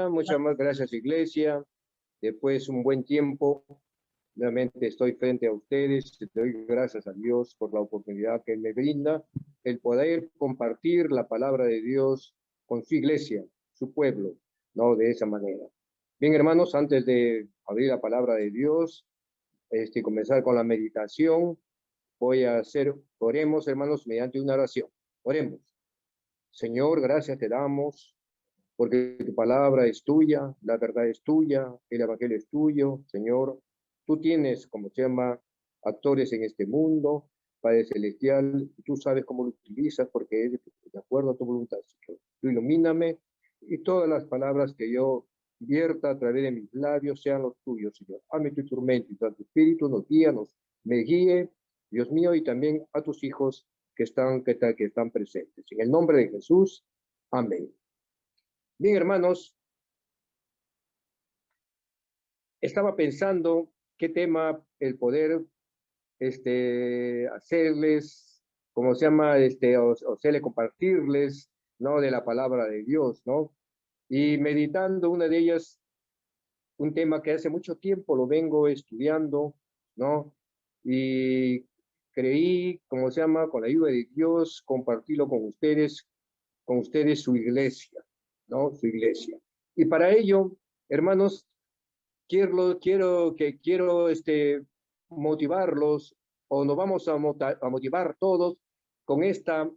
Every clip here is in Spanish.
Muchas más gracias, Iglesia. Después un buen tiempo, nuevamente estoy frente a ustedes. Doy gracias a Dios por la oportunidad que me brinda el poder compartir la palabra de Dios con su iglesia, su pueblo, ¿no? De esa manera. Bien, hermanos, antes de abrir la palabra de Dios, comenzar con la meditación, oremos, hermanos, mediante una oración. Oremos. Señor, gracias te damos, porque tu palabra es tuya, la verdad es tuya, el evangelio es tuyo, Señor. Tú tienes, como se llama, actores en este mundo, Padre Celestial, tú sabes cómo lo utilizas porque es de acuerdo a tu voluntad, Señor. Tú ilumíname y todas las palabras que yo vierta a través de mis labios sean los tuyos, Señor. Hazme tu instrumento y tu espíritu nos guía, me guíe, Dios mío, y también a tus hijos que están presentes. En el nombre de Jesús, amén. Bien, hermanos, estaba pensando qué tema el poder hacerles, como se llama, o compartirles, ¿no? De la palabra de Dios, ¿no? Y meditando una de ellas, un tema que hace mucho tiempo lo vengo estudiando, ¿no? Y creí, como se llama, con la ayuda de Dios, compartirlo con ustedes su iglesia, ¿no? Su iglesia. Y para ello, hermanos, quiero motivarlos, o nos vamos a motivar todos con esta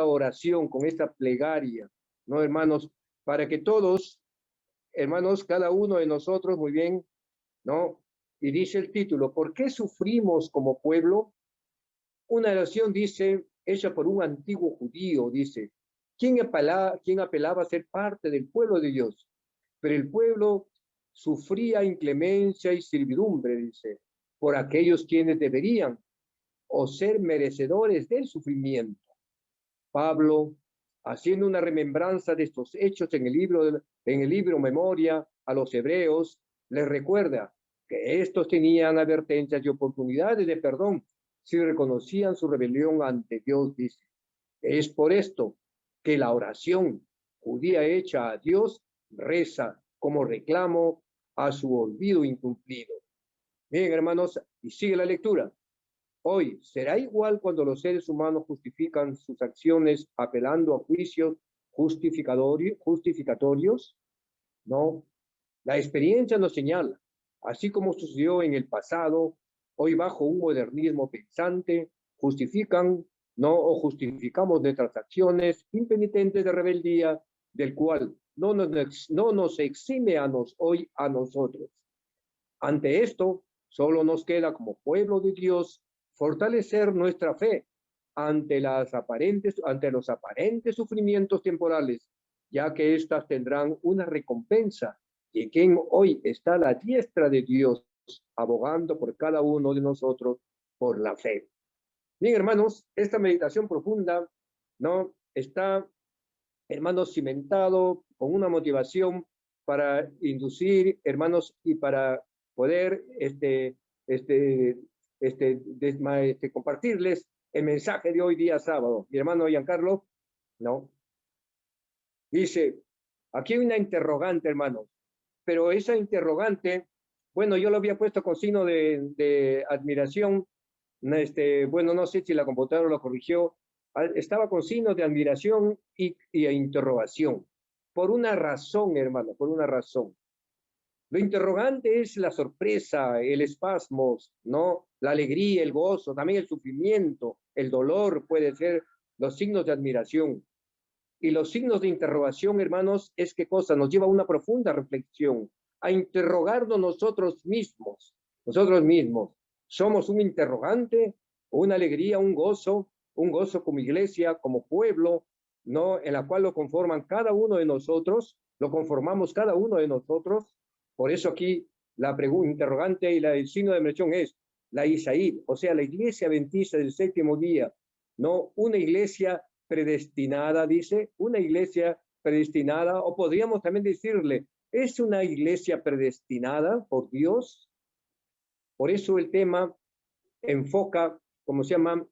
oración, con esta plegaria, ¿no, hermanos? Para que todos, hermanos, cada uno de nosotros, muy bien, ¿no? Y dice el título, ¿por qué sufrimos como pueblo? Una oración dice, hecha por un antiguo judío, dice, ¿quién apelaba a ser parte del pueblo de Dios? Pero el pueblo sufría inclemencia y servidumbre, dice, por aquellos quienes deberían o ser merecedores del sufrimiento. Pablo, haciendo una remembranza de estos hechos en el libro Memoria a los hebreos, les recuerda que estos tenían advertencias y oportunidades de perdón si reconocían su rebelión ante Dios, dice. Es por esto que la oración judía hecha a Dios reza como reclamo a su olvido incumplido. Bien, hermanos, y sigue la lectura. Hoy, ¿será igual cuando los seres humanos justifican sus acciones apelando a juicios justificatorios? No. La experiencia nos señala, así como sucedió en el pasado, hoy bajo un modernismo pensante, justificamos nuestras acciones impenitentes de rebeldía, del cual no nos exime hoy a nosotros. Ante esto, solo nos queda como pueblo de Dios fortalecer nuestra fe ante los aparentes sufrimientos temporales, ya que éstas tendrán una recompensa, y quien hoy está a la diestra de Dios, abogando por cada uno de nosotros por la fe. Bien, hermanos, esta meditación profunda, ¿no? Está, hermanos, cimentado con una motivación para inducir, hermanos, y para poder compartirles el mensaje de hoy día sábado. Mi hermano Giancarlo, ¿no? Dice, aquí hay una interrogante, hermanos, pero esa interrogante, bueno, yo lo había puesto con signo de admiración, bueno, no sé si la computadora lo corrigió, estaba con signo de admiración y interrogación, por una razón, hermano, por una razón. Lo interrogante es la sorpresa, el espasmo, ¿no? La alegría, el gozo, también el sufrimiento, el dolor puede ser los signos de admiración. Y los signos de interrogación, hermanos, es qué cosa, nos lleva a una profunda reflexión, a interrogarnos nosotros mismos. Nosotros mismos, ¿somos un interrogante o una alegría, un gozo como iglesia, como pueblo, ¿no? En la cual lo conforman cada uno de nosotros, lo conformamos cada uno de nosotros. Por eso aquí la pregunta interrogante y el signo de admiración es la Isaí, o sea, la iglesia adventista del séptimo día, ¿no? Una iglesia predestinada, dice, una iglesia predestinada, o podríamos también decirle es una iglesia predestinada por Dios. Por eso el tema enfoca, como se llama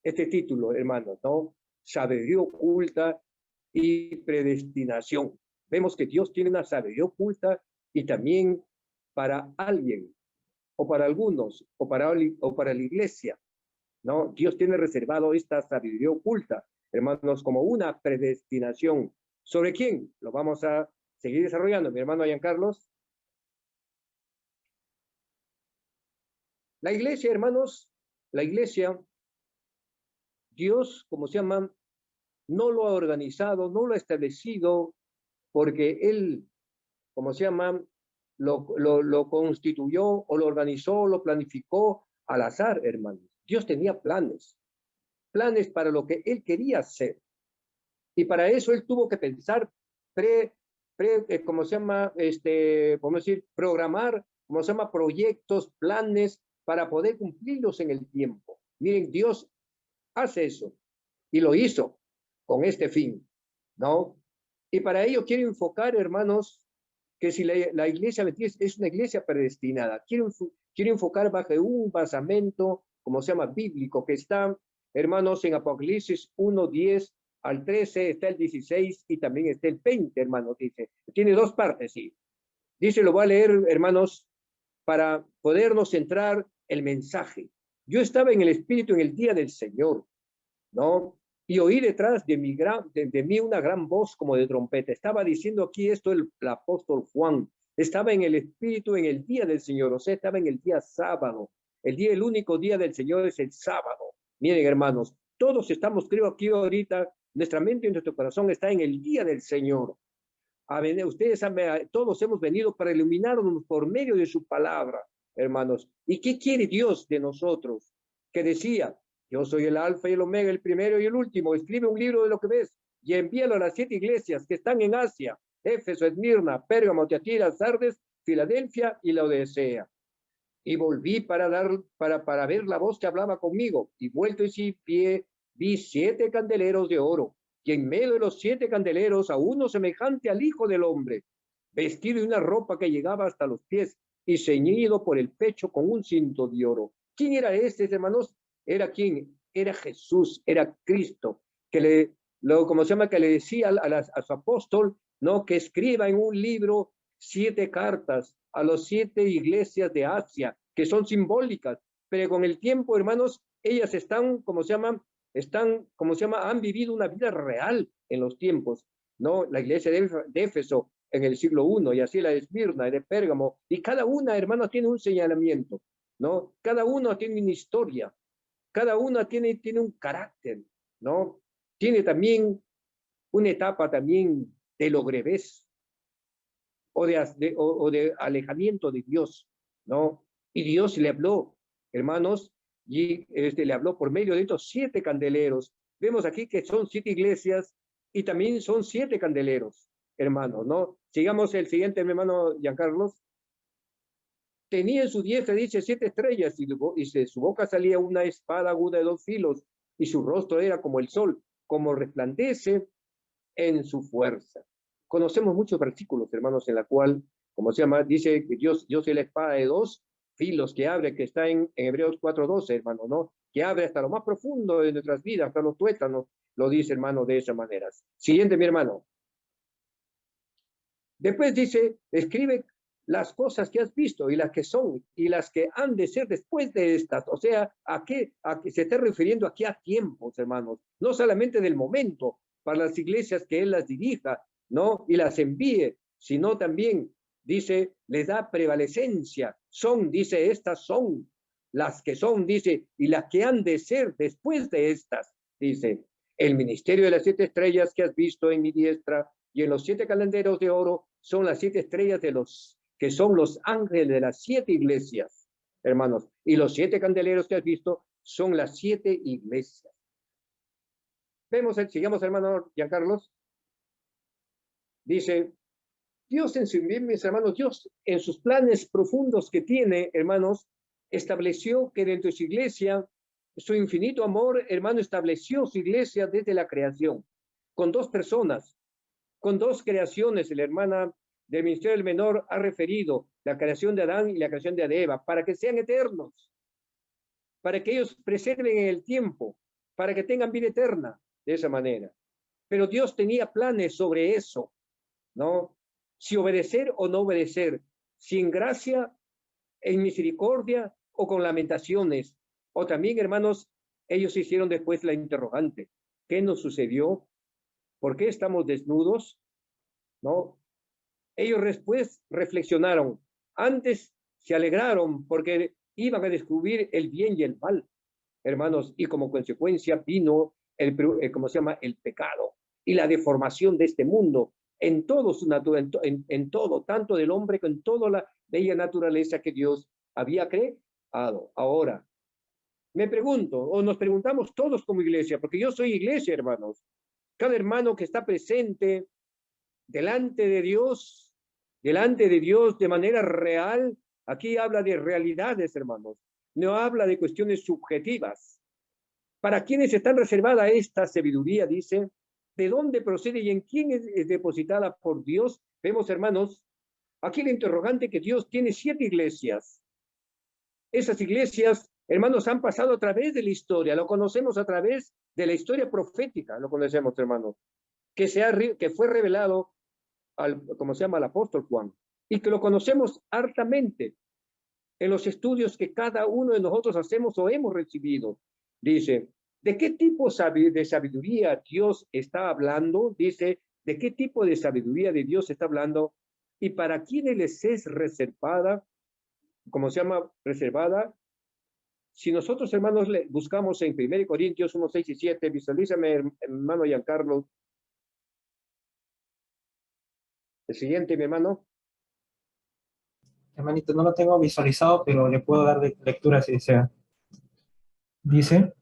este título, hermanos, ¿no? Sabiduría oculta y predestinación. Vemos que Dios tiene una sabiduría oculta y también para alguien, o para algunos, o para la iglesia, ¿no? Dios tiene reservado esta sabiduría oculta, hermanos, como una predestinación. ¿Sobre quién? Lo vamos a seguir desarrollando, mi hermano Giancarlos. La iglesia, hermanos, la iglesia, Dios, como se llama, no lo ha organizado, no lo ha establecido, porque Él, como se llama, lo constituyó o lo organizó, lo planificó al azar, hermanos. Dios tenía planes para lo que Él quería hacer. Y para eso Él tuvo que pensar, como se llama, podemos decir, programar, como se llama, proyectos, planes, para poder cumplirlos en el tiempo. Miren, Dios hace eso y lo hizo con este fin, ¿no? Y para ello quiero enfocar, hermanos, que si la iglesia es una iglesia predestinada, quiero enfocar bajo un basamento, como se llama, bíblico, que está, hermanos, en Apocalipsis 1:10 al 13, está el 16 y también está el 20, hermanos, dice. Tiene dos partes, sí. Dice, lo voy a leer, hermanos, para podernos centrar el mensaje. Yo estaba en el Espíritu en el día del Señor, ¿no? Y oí detrás de mí una gran voz como de trompeta. Estaba diciendo aquí esto el apóstol Juan. Estaba en el Espíritu en el día del Señor, o sea, estaba en el día sábado. El único día del Señor es el sábado. Miren, hermanos, todos estamos, creo, aquí ahorita, nuestra mente y nuestro corazón está en el día del Señor. Todos hemos venido para iluminarnos por medio de su palabra, hermanos. ¿Y qué quiere Dios de nosotros? Que decía, yo soy el alfa y el omega, el primero y el último. Escribe un libro de lo que ves y envíalo a las 7 iglesias que están en Asia: Éfeso, Esmirna, Pérgamo, Tiatira, Sardes, Filadelfia y Laodicea. Y volví para ver la voz que hablaba conmigo, y vuelto y pie, vi 7 candeleros de oro, y en medio de los 7 candeleros a uno semejante al Hijo del Hombre, vestido de una ropa que llegaba hasta los pies y ceñido por el pecho con un cinto de oro. ¿Quién era este, hermanos? ¿Era quién? Era Jesús, era Cristo, que le decía a su apóstol, ¿no? Que escriba en un libro 7 cartas a las 7 iglesias de Asia, que son simbólicas, pero con el tiempo, hermanos, ellas han vivido una vida real en los tiempos, ¿no? La iglesia de Éfeso en el siglo I, y así la de Esmirna, de Pérgamo, y cada una, hermanos, tiene un señalamiento, ¿no? Cada uno tiene una historia, cada una tiene un carácter, ¿no? Tiene también una etapa también de logreves, o de alejamiento de Dios, ¿no? Y Dios le habló, hermanos, y le habló por medio de estos 7 candeleros. Vemos aquí que son 7 iglesias y también son 7 candeleros, hermanos, ¿no? Sigamos el siguiente, mi hermano Giancarlos. Tenía en su diestra, dice, 7 estrellas, y de su boca salía una espada aguda de 2 filos, y su rostro era como el sol, como resplandece en su fuerza. Conocemos muchos versículos, hermanos, en la cual, como se llama, dice que Dios es la espada de 2 filos que abre, que está en Hebreos 4:12, hermano, ¿no? Que abre hasta lo más profundo de nuestras vidas, hasta los tuétanos, lo dice, hermano, de esa manera. Siguiente, mi hermano. Después dice, escribe las cosas que has visto y las que son y las que han de ser después de estas. O sea, ¿a qué se está refiriendo aquí? A tiempos, hermanos, no solamente del momento, para las iglesias que él las dirija, ¿no? Y las envíe, sino también, dice, les da prevalecencia. Dice, estas son las que son, dice, y las que han de ser después de estas, dice. El ministerio de las 7 estrellas que has visto en mi diestra y en los 7 candeleros de oro son las 7 estrellas que son los ángeles de las 7 iglesias, hermanos. Y los 7 candeleros que has visto son las 7 iglesias. Sigamos, hermano Giancarlos. Dice, Dios mis hermanos, Dios en sus planes profundos que tiene, hermanos, estableció que dentro de su iglesia, su infinito amor, hermano, estableció su iglesia desde la creación, con 2 personas, con 2 creaciones, la hermana del ministerio del menor ha referido la creación de Adán y la creación de Eva, para que sean eternos, para que ellos preserven en el tiempo, para que tengan vida eterna de esa manera. Pero Dios tenía planes sobre eso, ¿no? Si obedecer o no obedecer, si en gracia, en misericordia o con lamentaciones. O también, hermanos, ellos hicieron después la interrogante. ¿Qué nos sucedió? ¿Por qué estamos desnudos? ¿No? Ellos después reflexionaron. Antes se alegraron porque iban a descubrir el bien y el mal, hermanos, y como consecuencia vino ¿cómo se llama? El pecado y la deformación de este mundo en todo su naturaleza, en todo, tanto del hombre como en toda la bella naturaleza que Dios había creado. Ahora, me pregunto, o nos preguntamos todos como iglesia, porque yo soy iglesia, hermanos. Cada hermano que está presente delante de Dios de manera real, aquí habla de realidades, hermanos. No habla de cuestiones subjetivas. ¿Para quiénes están reservada esta sabiduría? Dice, ¿de dónde procede y en quién es depositada por Dios? Vemos, hermanos, aquí el interrogante que Dios tiene 7 iglesias. Esas iglesias, hermanos, han pasado a través de la historia, lo conocemos a través de la historia profética, lo conocemos, hermanos, que fue revelado como se llama, al apóstol Juan, y que lo conocemos hartamente en los estudios que cada uno de nosotros hacemos o hemos recibido. Dice, ¿de qué tipo de sabiduría Dios está hablando? Dice, ¿de qué tipo de sabiduría de Dios está hablando? ¿Y para quiénes les es reservada? ¿Cómo se llama? Reservada. Si nosotros, hermanos, buscamos en 1 Corintios 1, 6 y 7, visualízame, hermano Giancarlo. El siguiente, mi hermano. Hermanito, no lo tengo visualizado, pero le puedo dar lectura si desea. Dice,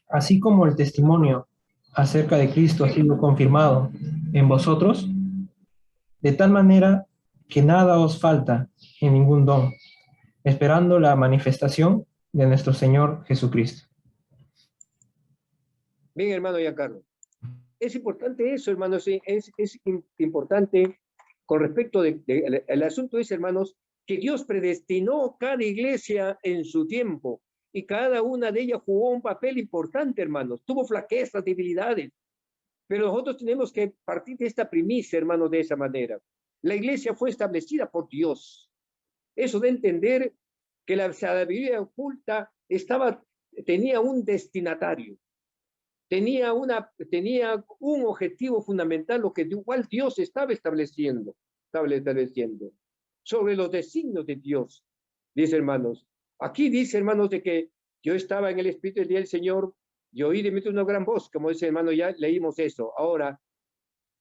así como el testimonio acerca de Cristo ha sido confirmado en vosotros, de tal manera que nada os falta en ningún don, esperando la manifestación de nuestro Señor Jesucristo. Bien, hermano Giancarlo. Es importante eso, hermanos, es importante con respecto el asunto es, hermanos, que Dios predestinó cada iglesia en su tiempo y cada una de ellas jugó un papel importante, hermanos. Tuvo flaquezas, debilidades, pero nosotros tenemos que partir de esta primicia, hermanos, de esa manera. La iglesia fue establecida por Dios. Eso de entender que la sabiduría oculta tenía un destinatario. Tenía un objetivo fundamental, lo que igual Dios estaba estableciendo sobre los designios de Dios. Dice, hermanos, aquí dice, hermanos, de que yo estaba en el Espíritu el día del Señor y oí de mí una gran voz, como dice, hermano, ya leímos eso. Ahora,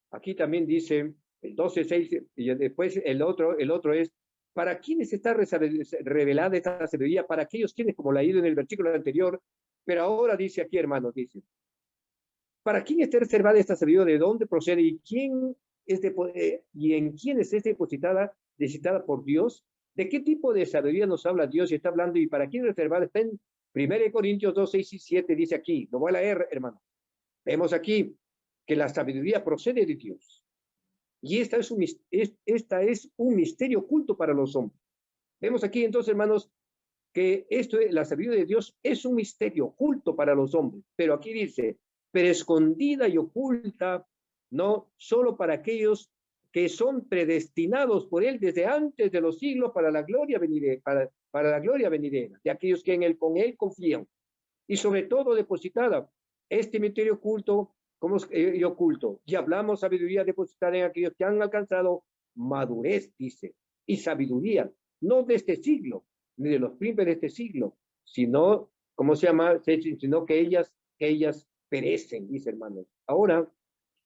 aquí también dice el 12:6 y después el otro es, ¿para quiénes está revelada esta sabiduría? Para aquellos quienes, como leído en el versículo anterior, pero ahora dice aquí, hermanos, dice, ¿para quién está reservada esta sabiduría? ¿De dónde procede? ¿Y y en quién es depositada por Dios? ¿De qué tipo de sabiduría nos habla Dios y está hablando? ¿Y para quién es reservada? Está en 1 Corintios 2, 6 y 7, dice aquí. Lo voy a leer, hermano. Vemos aquí que la sabiduría procede de Dios. Y esta es un misterio oculto para los hombres. Vemos aquí entonces, hermanos, que la sabiduría de Dios es un misterio oculto para los hombres. Pero aquí dice, pero escondida y oculta, no solo para aquellos que son predestinados por él desde antes de los siglos para la gloria venidera, para la gloria venidera, de aquellos que con él confían. Y sobre todo depositada este misterio oculto, como y oculto. Y hablamos sabiduría depositada en aquellos que han alcanzado madurez, dice, y sabiduría, no de este siglo, ni de los príncipes de este siglo, sino, ¿cómo se llama? Sino que ellas perecen, dice, hermanos. Ahora,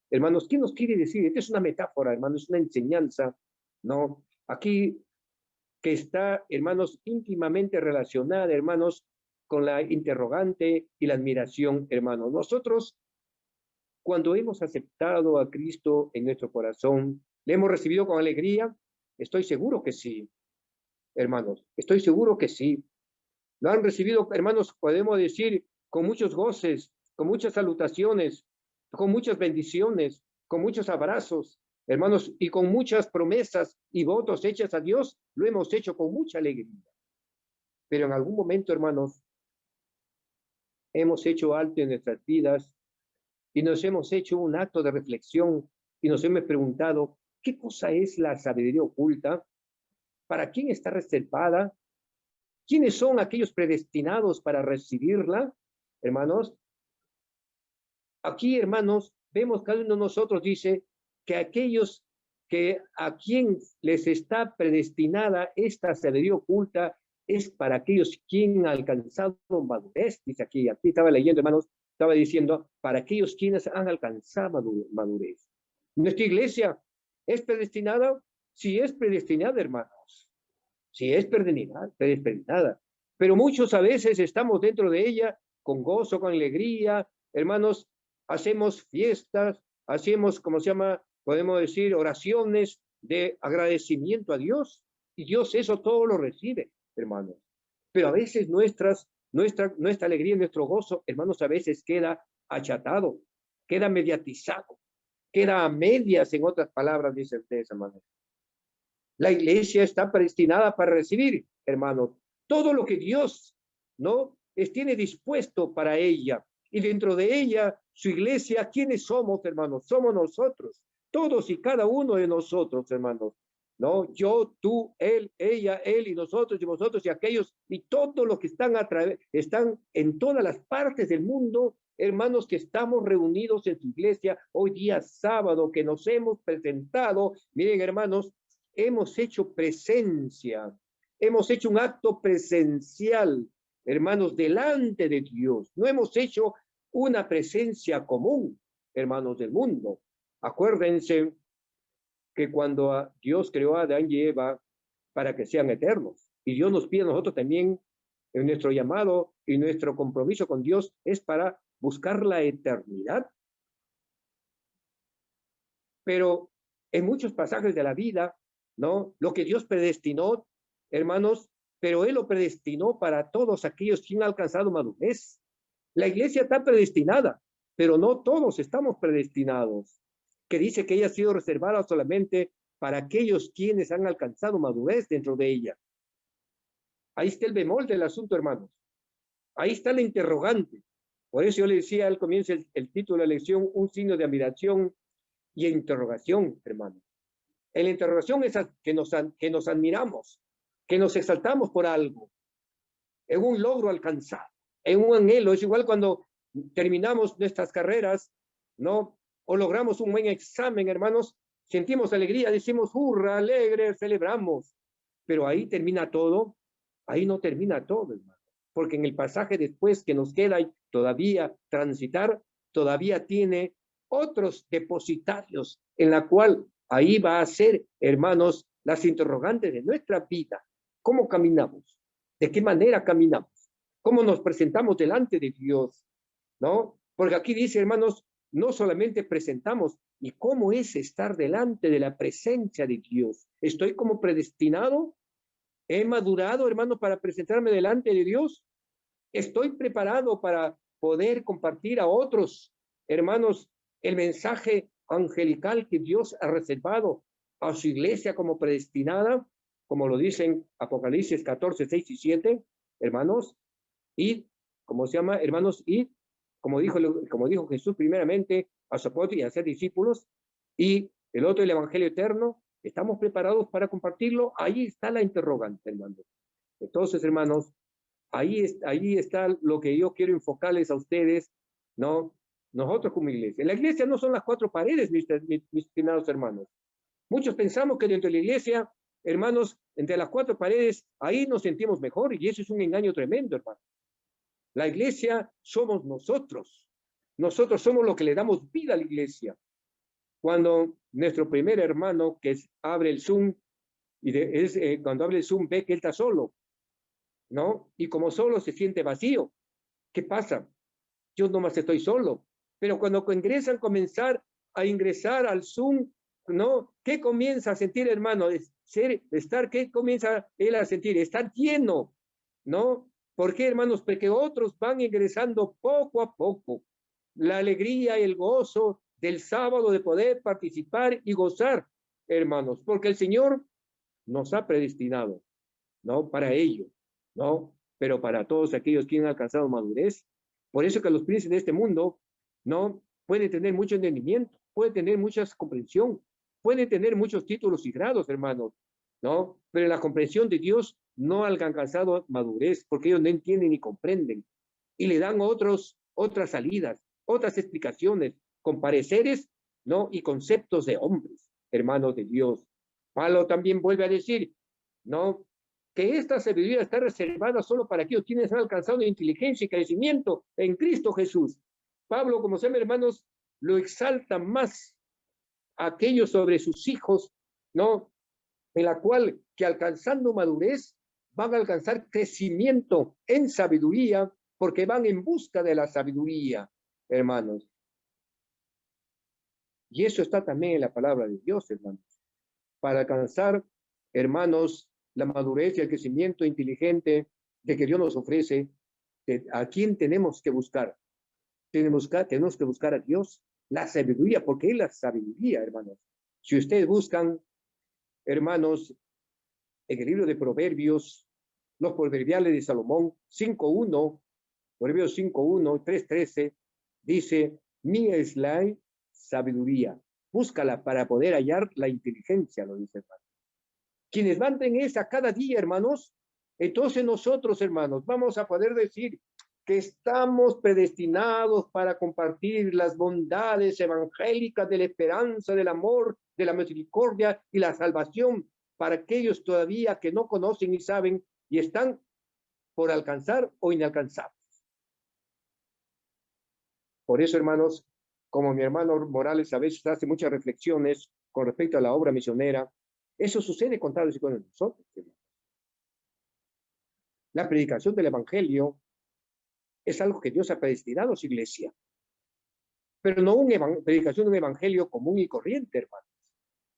hermanos, ¿qué nos quiere decir? Esta es una metáfora, hermanos, es una enseñanza, ¿no? Aquí que está, hermanos, íntimamente relacionada, hermanos, con la interrogante y la admiración, hermanos. Nosotros, cuando hemos aceptado a Cristo en nuestro corazón, ¿le hemos recibido con alegría? Estoy seguro que sí, hermanos, estoy seguro que sí. Lo han recibido, hermanos, podemos decir, con muchos goces, con muchas salutaciones, con muchas bendiciones, con muchos abrazos, hermanos, y con muchas promesas y votos hechas a Dios, lo hemos hecho con mucha alegría. Pero en algún momento, hermanos, hemos hecho alto en nuestras vidas y nos hemos hecho un acto de reflexión y nos hemos preguntado, ¿qué cosa es la sabiduría oculta? ¿Para quién está reservada? ¿Quiénes son aquellos predestinados para recibirla? Hermanos, aquí, hermanos, vemos cada uno de nosotros dice que aquellos que a quien les está predestinada esta sabiduría oculta es para aquellos quien han alcanzado madurez, dice aquí estaba leyendo, hermanos, estaba diciendo, para aquellos quienes han alcanzado madurez. Nuestra iglesia es predestinada, si es predestinada, hermanos, si es predestinada, pero muchos a veces estamos dentro de ella con gozo, con alegría, hermanos, hacemos fiestas, hacemos, ¿cómo se llama? Podemos decir oraciones de agradecimiento a Dios, y Dios eso todo lo recibe, hermanos. Pero a veces nuestra alegría, nuestro gozo, hermanos, a veces queda achatado, queda mediatizado, queda a medias, en otras palabras, dice usted de esa manera. La iglesia está predestinada para recibir, hermanos, todo lo que Dios, ¿no? tiene dispuesto para ella. Y dentro de ella, su iglesia, ¿quiénes somos, hermanos? Somos nosotros, todos y cada uno de nosotros, hermanos. ¿No? Yo, tú, él, ella, él y nosotros y vosotros y aquellos y todos los que están en todas las partes del mundo, hermanos, que estamos reunidos en su iglesia hoy día sábado, que nos hemos presentado. Miren, hermanos, hemos hecho presencia, hemos hecho un acto presencial, hermanos, delante de Dios. No hemos hecho una presencia común, hermanos del mundo. Acuérdense que cuando Dios creó a Adán y Eva para que sean eternos, y Dios nos pide a nosotros también, en nuestro llamado y nuestro compromiso con Dios es para buscar la eternidad. Pero en muchos pasajes de la vida, ¿no? Lo que Dios predestinó, hermanos, pero Él lo predestinó para todos aquellos que han alcanzado madurez. La iglesia está predestinada, pero no todos estamos predestinados, que dice que ella ha sido reservada solamente para aquellos quienes han alcanzado madurez dentro de ella. Ahí está el bemol del asunto, hermanos. Ahí está la interrogante. Por eso yo le decía al comienzo el título de la lección, un signo de admiración y interrogación, hermanos. En la interrogación es que nos admiramos, que nos exaltamos por algo, en un logro alcanzado, en un anhelo. Es igual cuando terminamos nuestras carreras, ¿no? O logramos un buen examen, hermanos, sentimos alegría, decimos hurra, alegre, celebramos. Pero ahí termina todo, ahí no termina todo, hermano. Porque en el pasaje después que nos queda todavía transitar, todavía tiene otros depositarios en la cual ahí va a ser, hermanos, las interrogantes de nuestra vida. ¿Cómo caminamos? ¿De qué manera caminamos? ¿Cómo nos presentamos delante de Dios? ¿No? Porque aquí dice, hermanos, no solamente presentamos, ¿y cómo es estar delante de la presencia de Dios? ¿Estoy como predestinado? ¿He madurado, hermano, para presentarme delante de Dios? ¿Estoy preparado para poder compartir a otros, hermanos, el mensaje angelical que Dios ha reservado a su iglesia como predestinada, como lo dicen Apocalipsis 14, 6 y 7, hermanos? Y, ¿cómo se llama? Hermanos, y como dijo Jesús primeramente a su apóstol y a hacer discípulos, y el otro, el evangelio eterno, ¿estamos preparados para compartirlo? Ahí está la interrogante, hermanos. Entonces, hermanos, ahí está lo que yo quiero enfocarles a ustedes, ¿no? Nosotros como iglesia. La iglesia no son las cuatro paredes, mis estimados hermanos. Muchos pensamos que dentro de la iglesia, hermanos, entre las cuatro paredes, ahí nos sentimos mejor, y eso es un engaño tremendo, hermano. La iglesia somos nosotros. Nosotros somos los que le damos vida a la iglesia. Cuando nuestro primer hermano que abre el Zoom, cuando abre el Zoom ve que él está solo, ¿no? Y como solo se siente vacío. ¿Qué pasa? Yo nomás estoy solo. Pero cuando comenzar a ingresar al Zoom, ¿no? ¿Qué comienza a sentir, hermano? ¿Qué comienza él a sentir? Estar lleno, ¿no? ¿Por qué, hermanos? Porque otros van ingresando poco a poco. La alegría y el gozo del sábado, de poder participar y gozar, hermanos, porque el Señor nos ha predestinado, ¿no? Para ello, ¿no? Pero para todos aquellos que han alcanzado madurez, por eso que los príncipes de este mundo, ¿no? Pueden tener mucho entendimiento, pueden tener mucha comprensión, pueden tener muchos títulos y grados, hermanos, ¿no? Pero en la comprensión de Dios no han alcanzado madurez, porque ellos no entienden ni comprenden, y le dan otras salidas, otras explicaciones, con pareceres, ¿no? Y conceptos de hombres, hermanos de Dios. Pablo también vuelve a decir, ¿no? Que esta sabiduría está reservada solo para aquellos quienes han alcanzado inteligencia y crecimiento en Cristo Jesús. Pablo, como saben, hermanos, lo exalta más a aquellos sobre sus hijos, ¿no? En la cual que alcanzando madurez van a alcanzar crecimiento en sabiduría, porque van en busca de la sabiduría, hermanos. Y eso está también en la palabra de Dios, hermanos. Para alcanzar, hermanos, la madurez y el crecimiento inteligente de que Dios nos ofrece, ¿a quién tenemos que buscar? Tenemos que buscar a Dios, la sabiduría, porque es la sabiduría, hermanos. Si ustedes buscan, hermanos, en el libro de Proverbios, los proverbiales de Salomón 5.1, Proverbios 5.1, 3.13, dice, mía es la sabiduría, búscala para poder hallar la inteligencia, lo dice, hermano. Quienes manden esa cada día, hermanos, entonces nosotros, hermanos, vamos a poder decir que estamos predestinados para compartir las bondades evangélicas de la esperanza, del amor, de la misericordia y la salvación para aquellos todavía que no conocen ni saben y están por alcanzar o inalcanzables. Por eso, hermanos, como mi hermano Morales a veces hace muchas reflexiones con respecto a la obra misionera, eso sucede con tales y con nosotros, hermanos. La predicación del evangelio es algo que Dios ha predestinado a su iglesia, pero no una predicación de un evangelio común y corriente, hermanos.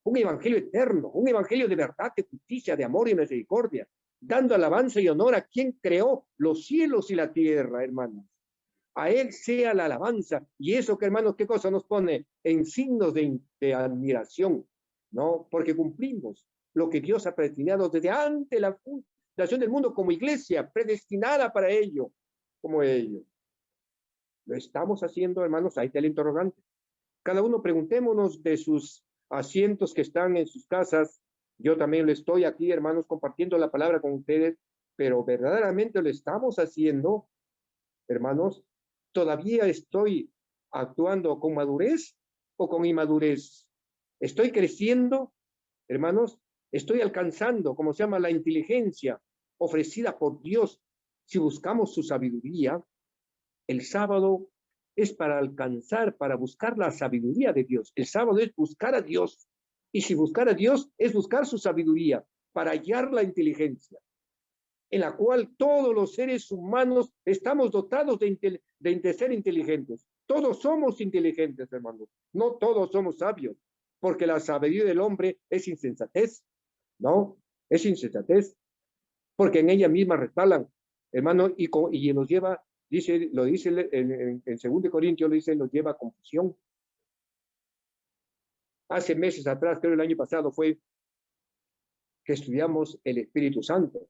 Un evangelio eterno, un evangelio de verdad, de justicia, de amor y misericordia, dando alabanza y honor a quien creó los cielos y la tierra, hermanos. A Él sea la alabanza. Y eso, que hermanos, ¿qué cosa nos pone? En signos de admiración, ¿no? Porque cumplimos lo que Dios ha predestinado desde antes la fundación del mundo como iglesia, predestinada para ello, como ello. ¿Lo estamos haciendo, hermanos? Ahí está el interrogante. Cada uno preguntémonos de sus asientos que están en sus casas. Yo también lo estoy aquí, hermanos, compartiendo la palabra con ustedes, pero verdaderamente lo estamos haciendo, hermanos. ¿Todavía estoy actuando con madurez o con inmadurez? ¿Estoy creciendo, hermanos? ¿Estoy alcanzando, como se llama, la inteligencia ofrecida por Dios? Si buscamos su sabiduría, el sábado es para alcanzar, para buscar la sabiduría de Dios. El sábado es buscar a Dios. Y si buscar a Dios es buscar su sabiduría para hallar la inteligencia, en la cual todos los seres humanos estamos dotados de ser inteligentes. Todos somos inteligentes, hermanos. No todos somos sabios, porque la sabiduría del hombre es insensatez, ¿no? Es insensatez, porque en ella misma resbalan, hermano, y nos lleva, lo dice en 2 Corintios, lo dice, nos lleva a confusión. Hace meses atrás, creo el año pasado, fue que estudiamos el Espíritu Santo.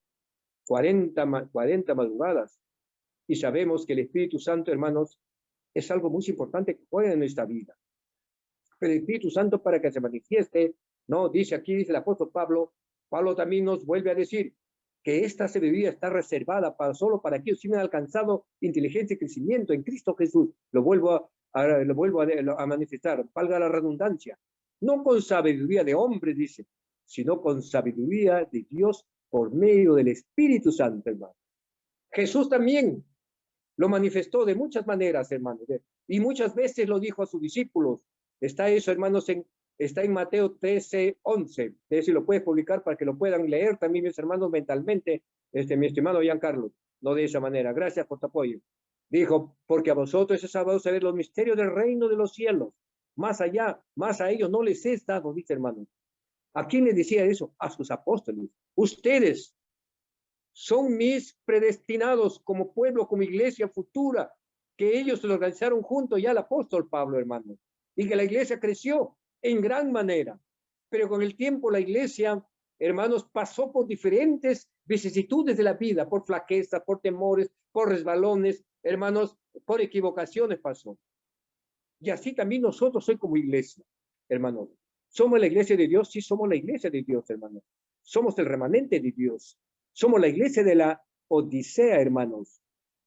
40 madrugadas, y sabemos que el Espíritu Santo, hermanos, es algo muy importante que juega en nuestra vida. Pero el Espíritu Santo, para que se manifieste, no, dice el apóstol Pablo también nos vuelve a decir que esta sabiduría está reservada solo para aquellos que han alcanzado inteligencia y crecimiento en Cristo Jesús. Lo vuelvo a manifestar, valga la redundancia, no con sabiduría de hombre, dice, sino con sabiduría de Dios por medio del Espíritu Santo, hermano. Jesús también lo manifestó de muchas maneras, hermanos, y muchas veces lo dijo a sus discípulos. Está eso, hermanos, está en Mateo 13:11. Si lo puedes publicar para que lo puedan leer también mis hermanos mentalmente, mi estimado Giancarlo, no de esa manera. Gracias por tu apoyo. Dijo, porque a vosotros es sábado saber los misterios del reino de los cielos. Más allá, más a ellos no les es dado, dice hermano. ¿A quién les decía eso? A sus apóstoles. Ustedes son mis predestinados como pueblo, como iglesia futura, que ellos se lo organizaron junto ya al apóstol Pablo, hermano. y que la iglesia creció en gran manera. Pero con el tiempo la iglesia, hermanos, pasó por diferentes vicisitudes de la vida, por flaquezas, por temores, por resbalones, hermanos, por equivocaciones pasó. Y así también nosotros soy como iglesia, hermanos. ¿Somos la iglesia de Dios? Sí, somos la iglesia de Dios, hermanos. Somos el remanente de Dios. Somos la iglesia de la Odisea, hermanos.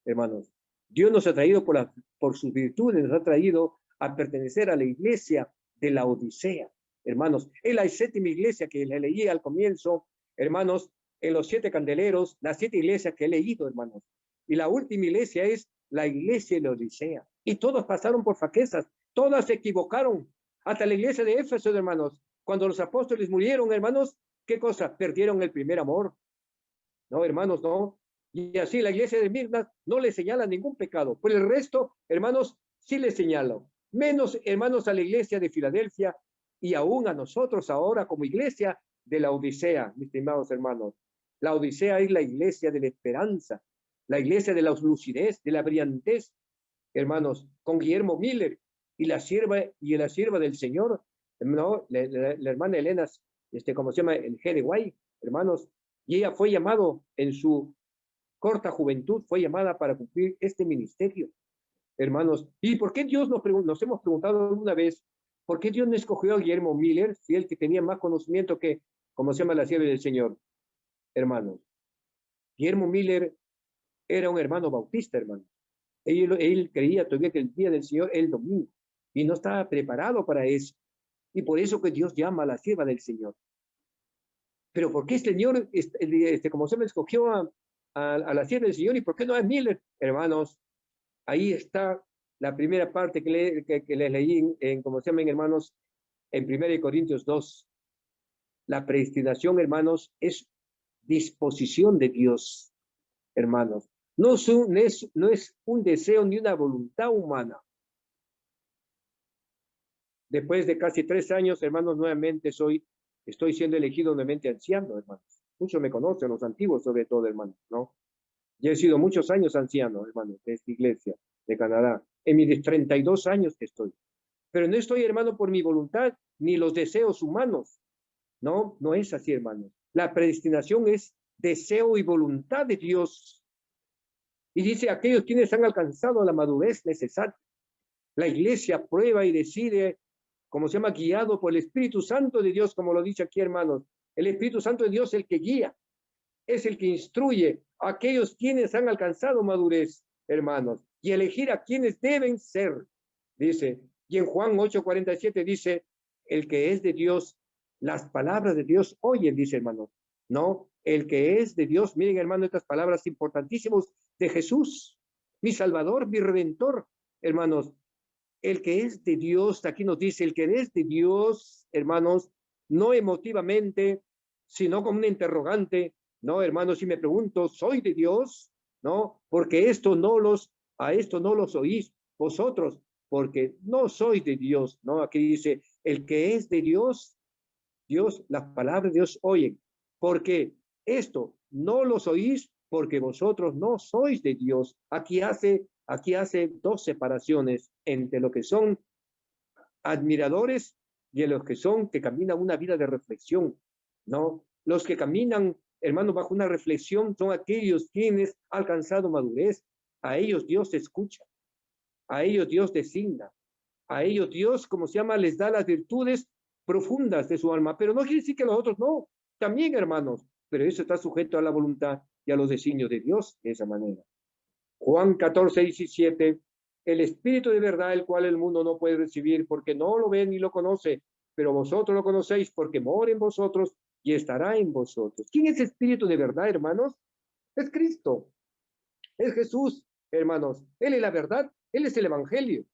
Hermanos, Dios nos ha traído por sus virtudes, nos ha traído a pertenecer a la iglesia de la Odisea. Hermanos, es la séptima iglesia que le leí al comienzo, hermanos, en los 7 candeleros, las 7 iglesias que he leído, hermanos. Y la última iglesia es la iglesia de la Odisea. Y todos pasaron por flaquezas, todas se equivocaron. Hasta la iglesia de Éfeso, hermanos, cuando los apóstoles murieron, hermanos, ¿qué cosa? Perdieron el primer amor. No, hermanos, no. Y así la iglesia de Mirna no le señala ningún pecado. Por el resto, hermanos, sí le señala. Menos, hermanos, a la iglesia de Filadelfia y aún a nosotros ahora como iglesia de la Odisea, mis estimados hermanos. La Odisea es la iglesia de la esperanza, la iglesia de la lucidez, de la brillantez, hermanos, con Guillermo Miller y la sierva del Señor, ¿no? La hermana Elena, ¿cómo se llama? El G de Guay, hermanos, y ella fue llamado en su corta juventud, fue llamada para cumplir este ministerio, hermanos. ¿Y por qué Dios nos hemos preguntado alguna vez, por qué Dios no escogió a Guillermo Miller, si él que tenía más conocimiento que, ¿cómo se llama? La sierva del Señor, hermanos? Guillermo Miller era un hermano bautista, hermanos. Él creía todavía que el día del Señor es el domingo y no estaba preparado para eso. Y por eso que Dios llama a la sierva del Señor. Pero ¿por qué el Señor, como se me escogió a la sierva del Señor y por qué no a Miller? Hermanos, ahí está la primera parte que les leí como se llaman, hermanos, en 1 Corintios 2. La predestinación, hermanos, es disposición de Dios, hermanos. No es un deseo ni una voluntad humana. Después de casi 3 años, hermanos, nuevamente estoy siendo elegido nuevamente anciano, hermanos. Muchos me conocen, los antiguos sobre todo, hermanos, ¿no? Ya he sido muchos años anciano, hermanos, de esta iglesia de Canadá. En mis 32 años que estoy. Pero no estoy, hermano, por mi voluntad ni los deseos humanos. No, no es así, hermanos. La predestinación es deseo y voluntad de Dios. Y dice, aquellos quienes han alcanzado la madurez necesaria. La iglesia prueba y decide, como se llama, guiado por el Espíritu Santo de Dios, como lo dice aquí, hermanos. El Espíritu Santo de Dios es el que guía, es el que instruye a aquellos quienes han alcanzado madurez, hermanos, y elegir a quienes deben ser, dice. Y en Juan 8:47 dice, el que es de Dios, las palabras de Dios oyen, dice, hermanos. No, el que es de Dios, miren, hermano, estas palabras importantísimas de Jesús, mi Salvador, mi Redentor, hermanos. El que es de Dios, aquí nos dice, el que es de Dios, hermanos, no emotivamente, sino como un interrogante, no, hermanos, si me pregunto, ¿soy de Dios? No, porque a esto no los oís vosotros, porque no sois de Dios, ¿no? Aquí dice, el que es de Dios, las palabras de Dios oyen, porque esto no los oís, porque vosotros no sois de Dios. Aquí hace 2 separaciones entre lo que son admiradores y los que caminan una vida de reflexión, ¿no? Los que caminan, hermanos, bajo una reflexión son aquellos quienes han alcanzado madurez. A ellos Dios escucha, a ellos Dios designa, a ellos Dios, como se llama, les da las virtudes profundas de su alma, pero no quiere decir que los otros no, también, hermanos, pero eso está sujeto a la voluntad y a los designios de Dios de esa manera. Juan 14:17, el Espíritu de verdad, el cual el mundo no puede recibir porque no lo ve ni lo conoce, pero vosotros lo conocéis porque mora en vosotros y estará en vosotros. ¿Quién es Espíritu de verdad, hermanos? Es Cristo, es Jesús, hermanos. Él es la verdad, Él es el Evangelio.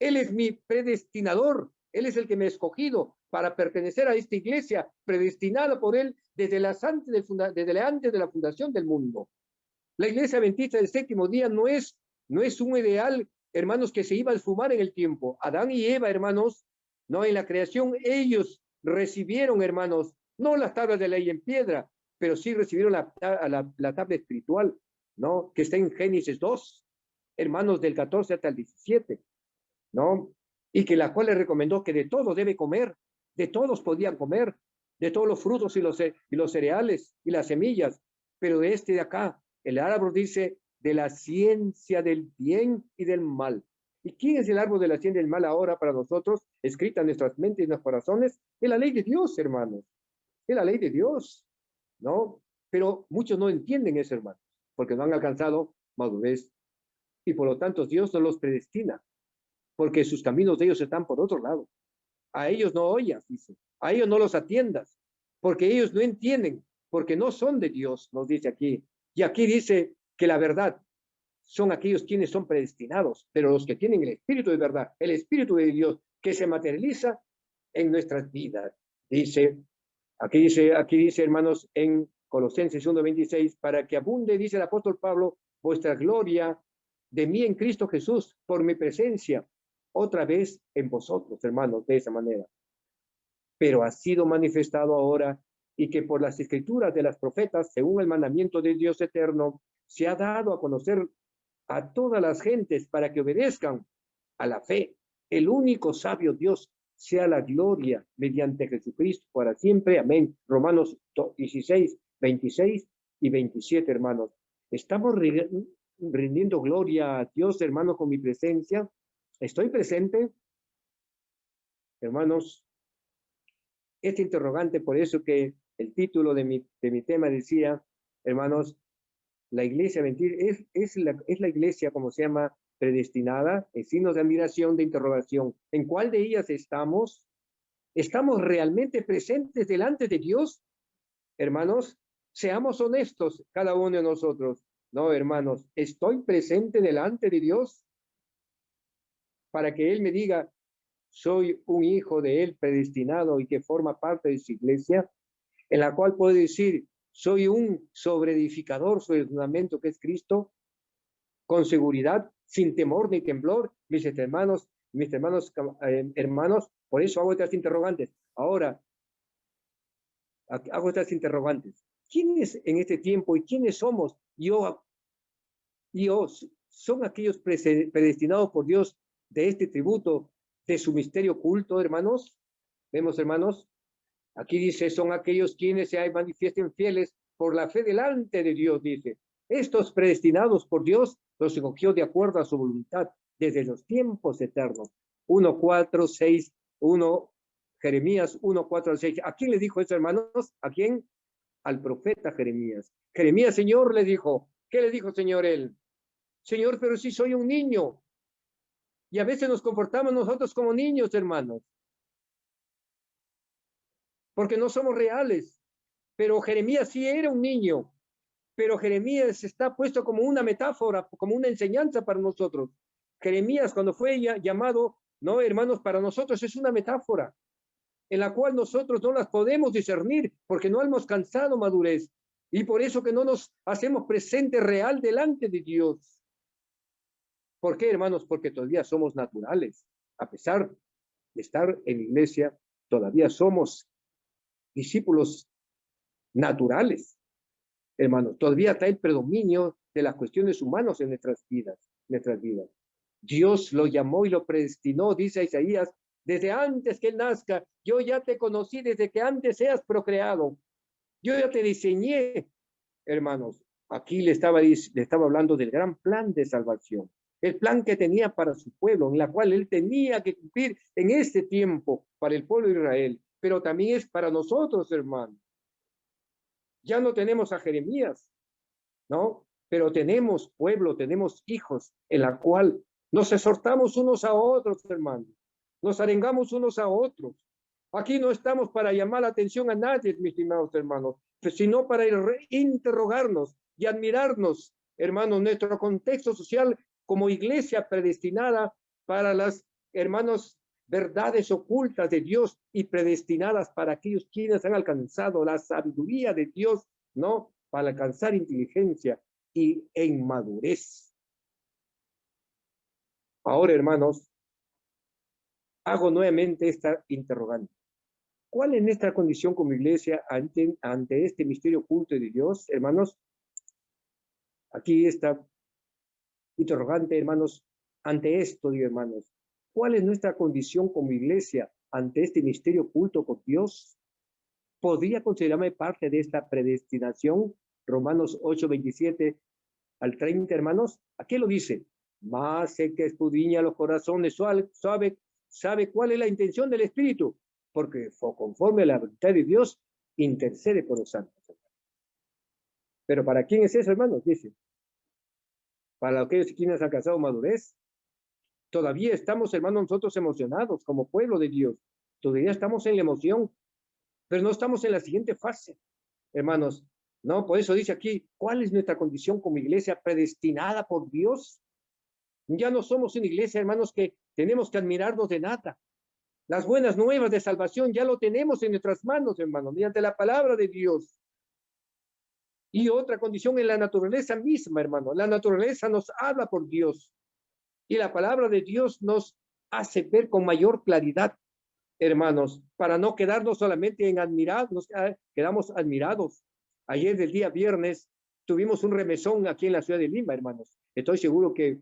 Él es mi predestinador, Él es el que me ha escogido para pertenecer a esta iglesia, predestinada por Él desde antes de la fundación del mundo. La iglesia adventista del 7º día no es un ideal, hermanos, que se iba a esfumar en el tiempo. Adán y Eva, hermanos, no, en la creación ellos recibieron, hermanos, no las tablas de ley en piedra, pero sí recibieron la tabla espiritual, ¿no? Que está en Génesis 2, hermanos, del 14 hasta el 17, ¿no? y que la cual le recomendó que de todo debe comer, de todos podían comer, de todos los frutos y los cereales y las semillas, pero de este de acá, el árbol dice, de la ciencia del bien y del mal. ¿Y quién es el árbol de la ciencia del mal ahora para nosotros, escrita en nuestras mentes y en nuestros corazones? Es la ley de Dios, hermanos. Es la ley de Dios, ¿no? Pero muchos no entienden eso, hermanos, porque no han alcanzado madurez. Y por lo tanto, Dios no los predestina, porque sus caminos de ellos están por otro lado. A ellos no oyas, dice. A ellos no los atiendas, porque ellos no entienden, porque no son de Dios, nos dice aquí. Y aquí dice que la verdad son aquellos quienes son predestinados, pero los que tienen el Espíritu de verdad, el Espíritu de Dios, que se materializa en nuestras vidas. Aquí dice, hermanos, en Colosenses 1:26, para que abunde, dice el apóstol Pablo, vuestra gloria de mí en Cristo Jesús, por mi presencia, otra vez en vosotros, hermanos, de esa manera. Pero ha sido manifestado ahora y que por las escrituras de las profetas, según el mandamiento de Dios eterno, se ha dado a conocer a todas las gentes para que obedezcan a la fe. El único sabio Dios, sea la gloria mediante Jesucristo para siempre. Amén. Romanos 16, 26 y 27, hermanos. Estamos rindiendo gloria a Dios, hermanos, con mi presencia. ¿Estoy presente? Hermanos, este interrogante, por eso que el título de mi tema decía, hermanos, la iglesia mentir es la iglesia, como se llama, predestinada, en signos de admiración, de interrogación. ¿En cuál de ellas estamos? ¿Estamos realmente presentes delante de Dios? Hermanos, seamos honestos, cada uno de nosotros. No, hermanos, ¿estoy presente delante de Dios? Para que Él me diga, soy un hijo de Él predestinado y que forma parte de su iglesia, en la cual puedo decir, soy un sobreedificador sobre el fundamento que es Cristo, con seguridad, sin temor ni temblor, mis hermanos, hermanos, por eso hago estas interrogantes. Ahora, hago estas interrogantes. ¿Quiénes en este tiempo y quiénes somos? Yo son aquellos predestinados por Dios de este tributo, de su misterio oculto, hermanos. Vemos, hermanos, aquí dice, son aquellos quienes se manifiesten fieles por la fe delante de Dios, dice. Estos predestinados por Dios los escogió de acuerdo a su voluntad desde los tiempos eternos. 1:4, 6, Jeremías 1:4-6. ¿A quién le dijo eso, hermanos? ¿A quién? Al profeta Jeremías. Jeremías, Señor, le dijo. ¿Qué le dijo, Señor, él? Señor, pero si soy un niño. Y a veces nos comportamos nosotros como niños, hermanos. Porque no somos reales. Pero Jeremías sí era un niño. Pero Jeremías está puesto como una metáfora, como una enseñanza para nosotros. Jeremías, cuando fue llamado, no, hermanos, para nosotros es una metáfora en la cual nosotros no las podemos discernir porque no hemos alcanzado madurez. Y por eso que no nos hacemos presente real delante de Dios. ¿Por qué, hermanos? Porque todavía somos naturales. A pesar de estar en la iglesia, todavía somos discípulos naturales. Hermanos, todavía está el predominio de las cuestiones humanas en nuestras vidas. Dios lo llamó y lo predestinó, dice Isaías, desde antes que él nazca. Yo ya te conocí desde que antes seas procreado. Yo ya te diseñé, hermanos. Aquí le estaba hablando del gran plan de salvación. El plan que tenía para su pueblo, en la cual él tenía que cumplir en este tiempo para el pueblo de Israel. Pero también es para nosotros, hermanos. Ya no tenemos a Jeremías, ¿no? Pero tenemos pueblo, tenemos hijos, en la cual nos exhortamos unos a otros, hermanos. Nos arengamos unos a otros. Aquí no estamos para llamar la atención a nadie, mis estimados hermanos, sino para interrogarnos y admirarnos, hermanos, nuestro contexto social como iglesia predestinada para las, hermanos, verdades ocultas de Dios y predestinadas para aquellos quienes han alcanzado la sabiduría de Dios, ¿no? Para alcanzar inteligencia y en madurez. Ahora, hermanos, hago nuevamente esta interrogante. ¿Cuál es nuestra condición como iglesia ante este misterio oculto de Dios, hermanos? Aquí está interrogante, hermanos, ante esto, digo, hermanos. ¿Cuál es nuestra condición como iglesia ante este misterio oculto con Dios? ¿Podría considerarme parte de esta predestinación? Romanos 8, 27 al 30, hermanos. Aquí lo dice. Más el que escudriña los corazones sabe cuál es la intención del Espíritu, porque conforme a la voluntad de Dios, intercede por los santos. Pero ¿para quién es eso, hermanos? Dice. Para aquellos quienes han alcanzado madurez. Todavía estamos, hermanos, nosotros emocionados como pueblo de Dios. Todavía estamos en la emoción, pero no estamos en la siguiente fase, hermanos. No, por eso dice aquí, ¿cuál es nuestra condición como iglesia predestinada por Dios? Ya no somos una iglesia, hermanos, que tenemos que admirarnos de nada. Las buenas nuevas de salvación ya lo tenemos en nuestras manos, hermanos, mediante la palabra de Dios. Y otra condición en la naturaleza misma, hermano. La naturaleza nos habla por Dios. Y la palabra de Dios nos hace ver con mayor claridad, hermanos, para no quedarnos solamente en admirados, nos quedamos admirados. Ayer del día viernes tuvimos un remesón aquí en la ciudad de Lima, hermanos. Estoy seguro que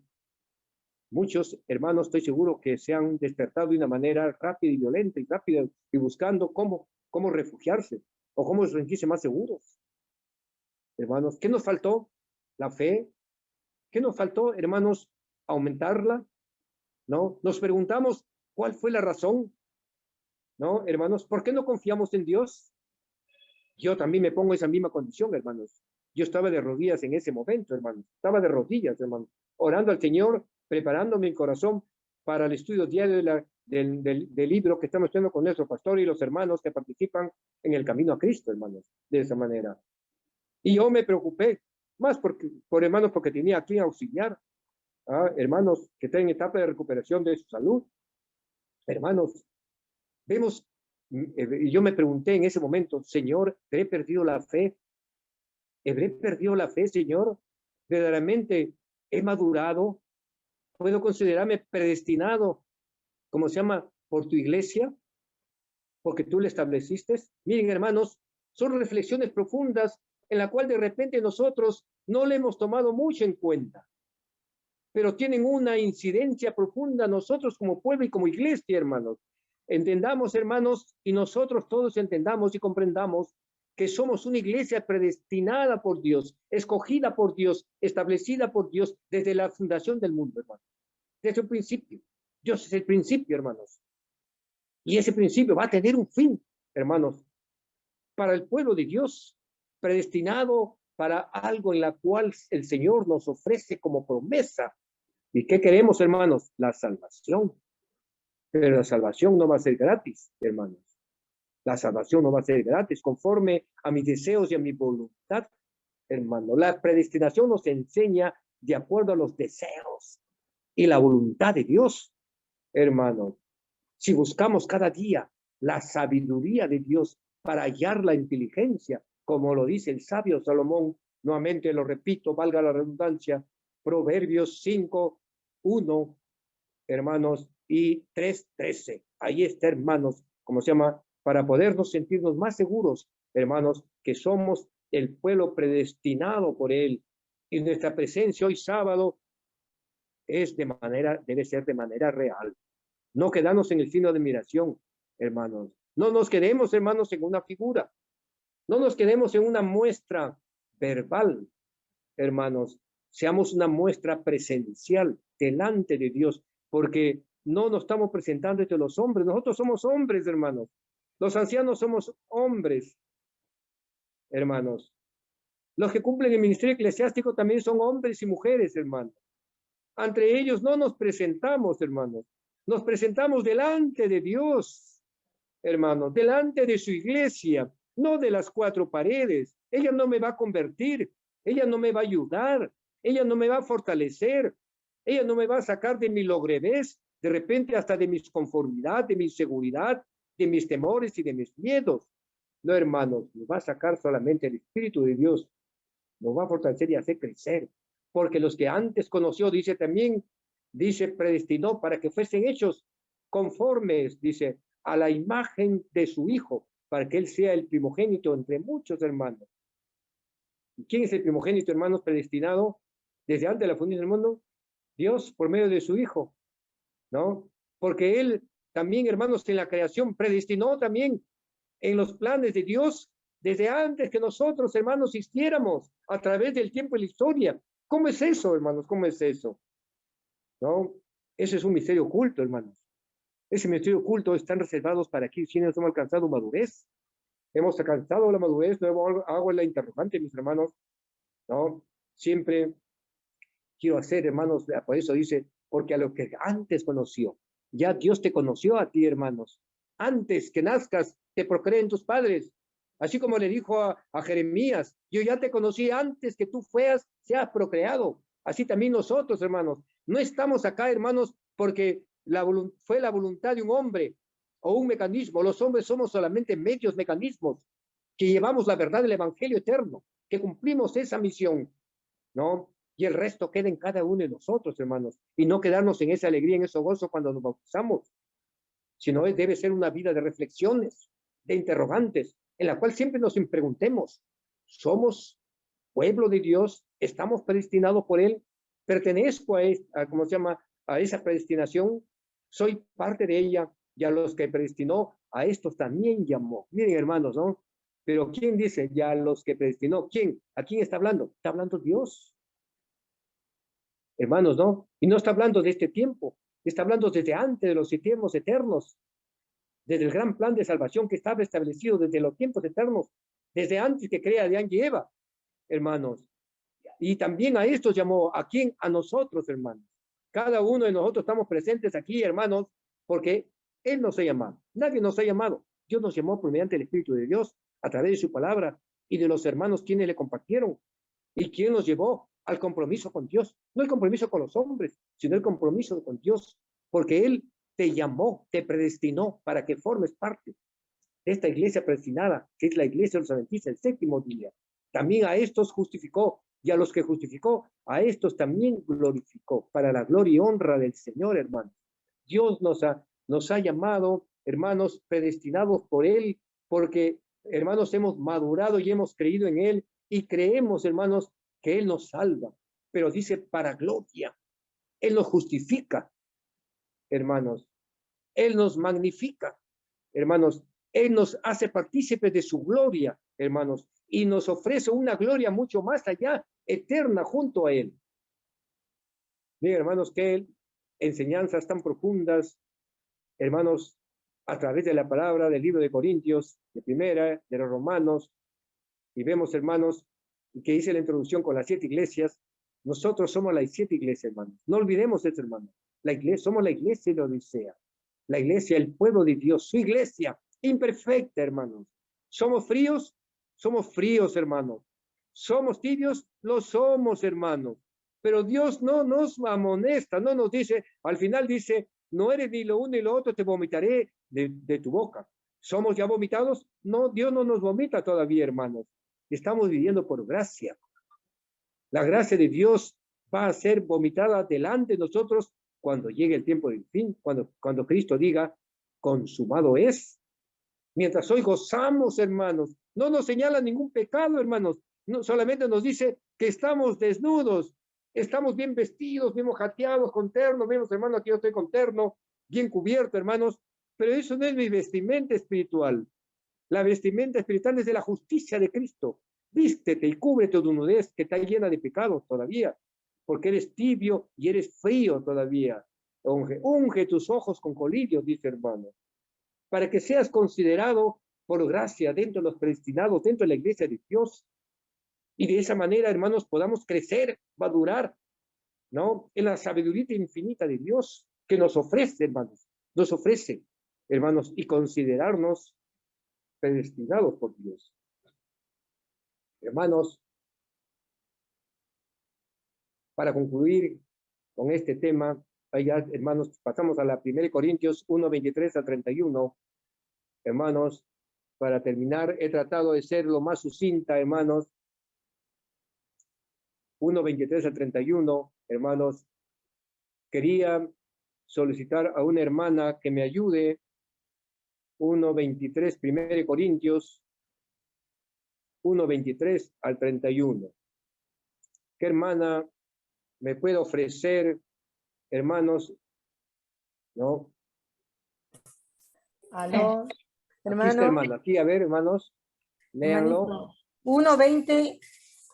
muchos hermanos, estoy seguro que se han despertado de una manera rápida y violenta y rápida y buscando cómo refugiarse o cómo sentirse más seguros. Hermanos, ¿qué nos faltó? La fe. ¿Qué nos faltó, hermanos? Aumentarla, ¿no? Nos preguntamos, ¿cuál fue la razón? ¿No, hermanos? ¿Por qué no confiamos en Dios? Yo también me pongo en esa misma condición, hermanos. Yo estaba de rodillas en ese momento, hermanos. Estaba de rodillas, hermanos, orando al Señor, preparando mi corazón para el estudio diario del libro que estamos estudiando con nuestro pastor y los hermanos que participan en el camino a Cristo, hermanos, de esa manera. Y yo me preocupé, más por hermanos, porque tenía a quien auxiliar, hermanos que están en etapa de recuperación de su salud. Hermanos, vemos, yo me pregunté en ese momento, Señor, ¿he perdido la fe? ¿He perdido la fe, Señor? ¿Verdaderamente he madurado? ¿Puedo considerarme predestinado, como se llama, por tu iglesia? Porque tú le estableciste. Miren, hermanos, son reflexiones profundas en la cual de repente nosotros no le hemos tomado mucho en cuenta, pero tienen una incidencia profunda nosotros como pueblo y como iglesia, hermanos. Entendamos, hermanos, y nosotros todos entendamos y comprendamos que somos una iglesia predestinada por Dios, escogida por Dios, establecida por Dios desde la fundación del mundo, hermanos. Desde un principio. Dios es el principio, hermanos. Y ese principio va a tener un fin, hermanos, para el pueblo de Dios, predestinado para algo en la cual el Señor nos ofrece como promesa. ¿Y qué queremos, hermanos? La salvación. Pero la salvación no va a ser gratis, hermanos. La salvación no va a ser gratis conforme a mis deseos y a mi voluntad, hermano. La predestinación nos enseña de acuerdo a los deseos y la voluntad de Dios, hermano. Si buscamos cada día la sabiduría de Dios para hallar la inteligencia, como lo dice el sabio Salomón, nuevamente lo repito, valga la redundancia, Proverbios 5, 1, hermanos, y 3:13. Ahí está, hermanos, como se llama, para podernos sentirnos más seguros, hermanos, que somos el pueblo predestinado por Él. Y nuestra presencia hoy sábado debe ser de manera real. No quedarnos en el signo de admiración, hermanos. No nos quedemos, hermanos, en una figura. No nos quedemos en una muestra verbal, hermanos. Seamos una muestra presencial delante de Dios, porque no nos estamos presentando entre los hombres. Nosotros somos hombres, hermanos. Los ancianos somos hombres, hermanos. Los que cumplen el ministerio eclesiástico también son hombres y mujeres, hermanos. Entre ellos no nos presentamos, hermanos. Nos presentamos delante de Dios, hermanos, delante de su iglesia, no de las cuatro paredes. Ella no me va a convertir, ella no me va a ayudar, ella no me va a fortalecer, ella no me va a sacar de mi logredez, de repente hasta de mi conformidad, de mi seguridad, de mis temores y de mis miedos. No, hermanos, nos va a sacar solamente el Espíritu de Dios, nos va a fortalecer y hacer crecer, porque los que antes conoció, dice también, dice, predestinó para que fuesen hechos conformes, dice, a la imagen de su Hijo, para que Él sea el primogénito entre muchos hermanos. ¿Y quién es el primogénito, hermanos, predestinado desde antes de la fundación del mundo? Dios, por medio de su Hijo, ¿no? porque Él también, hermanos, en la creación predestinó también en los planes de Dios desde antes que nosotros, hermanos, existiéramos a través del tiempo y la historia. ¿Cómo es eso, hermanos? ¿Cómo es eso? ¿No? Ese es un misterio oculto, hermanos. Ese misterio oculto están reservados para quienes hemos alcanzado madurez. Hemos alcanzado la madurez, no hago la interrogante, mis hermanos, ¿no? Siempre quiero hacer, hermanos, por eso dice, porque a lo que antes conoció, ya Dios te conoció a ti, hermanos. Antes que nazcas, te procreen tus padres. Así como le dijo a Jeremías, yo ya te conocí antes que tú seas procreado. Así también nosotros, hermanos. No estamos acá, hermanos, porque fue la voluntad de un hombre o un mecanismo. Los hombres somos solamente medios mecanismos que llevamos la verdad del evangelio eterno, que cumplimos esa misión, ¿no? Y el resto queda en cada uno de nosotros, hermanos, y no quedarnos en esa alegría, en ese gozo cuando nos bautizamos, sino debe ser una vida de reflexiones, de interrogantes, en la cual siempre nos preguntemos, ¿somos pueblo de Dios? ¿Estamos predestinados por Él? ¿Pertenezco ¿cómo se llama? A esa predestinación? ¿Soy parte de ella? Y a los que predestinó, a estos también llamó. Miren, hermanos, ¿no? Pero ¿quién dice ya los que predestinó? ¿Quién? ¿A quién está hablando? Está hablando Dios. Hermanos, ¿no? Y no está hablando de este tiempo, está hablando desde antes de los tiempos eternos, desde el gran plan de salvación que estaba establecido desde los tiempos eternos, desde antes que crea Adán y Eva, hermanos. Y también a estos llamó, ¿a quién? A nosotros, hermanos. Cada uno de nosotros estamos presentes aquí, hermanos, porque Él nos ha llamado. Nadie nos ha llamado. Dios nos llamó por mediante el Espíritu de Dios, a través de su palabra y de los hermanos quienes le compartieron. ¿Y quién nos llevó al compromiso con Dios? No el compromiso con los hombres, sino el compromiso con Dios, porque Él te llamó, te predestinó para que formes parte de esta iglesia predestinada, que es la iglesia de los adventistas, el séptimo día. También a estos justificó, y a los que justificó, a estos también glorificó, para la gloria y honra del Señor, hermanos. Dios nos ha llamado, hermanos, predestinados por Él, porque, hermanos, hemos madurado y hemos creído en Él, y creemos, hermanos, que Él nos salva, pero dice para gloria. Él nos justifica, hermanos. Él nos magnifica, hermanos. Él nos hace partícipes de su gloria, hermanos, y nos ofrece una gloria mucho más allá, eterna, junto a Él. Miren, hermanos, que enseñanzas tan profundas, hermanos, a través de la palabra del libro de Corintios, de Primera, de los Romanos, y vemos, hermanos, que dice la introducción con las 7 iglesias. Nosotros somos las 7 iglesias, hermanos. No olvidemos esto, hermanos. Somos la iglesia de Odisea. La iglesia, el pueblo de Dios, su iglesia, imperfecta, hermanos. ¿Somos fríos? Somos fríos, hermanos. ¿Somos tibios? Lo somos, hermanos. Pero Dios no nos amonesta, no nos dice, al final dice, no eres ni lo uno ni lo otro, te vomitaré de tu boca. ¿Somos ya vomitados? No, Dios no nos vomita todavía, hermanos. Estamos viviendo por gracia. La gracia de Dios va a ser vomitada delante de nosotros cuando llegue el tiempo del fin, cuando Cristo diga, consumado es. Mientras hoy gozamos, hermanos, no nos señala ningún pecado, hermanos, no, solamente nos dice que estamos desnudos, estamos bien vestidos, bien mojateados, con terno, vemos, hermano, aquí yo estoy con terno, bien cubierto, hermanos, pero eso no es mi vestimenta espiritual. La vestimenta espiritual es de la justicia de Cristo. Vístete y cúbrete tu nudez que está llena de pecados todavía, porque eres tibio y eres frío todavía. Unge tus ojos con colillos, dice hermano, para que seas considerado por gracia dentro de los predestinados, dentro de la iglesia de Dios. Y de esa manera, hermanos, podamos crecer, madurar, ¿no? En la sabiduría infinita de Dios que nos ofrece, hermanos, nos ofrece, hermanos, y considerarnos predestinados por Dios. Hermanos, para concluir con este tema, allá, hermanos, pasamos a la 1 Corintios 1, 23 a 31. Hermanos, para terminar, he tratado de ser lo más sucinta, hermanos. 1, 23 a 31, hermanos. Quería solicitar a una hermana que me ayude. 1, 23, 1 Corintios 1, 23 al 31. ¿Qué hermana me puede ofrecer, hermanos, ¿no? Aló, Aquí está, hermano, hermano. Aquí, a ver, hermanos, léanlo. hermanito. 1:20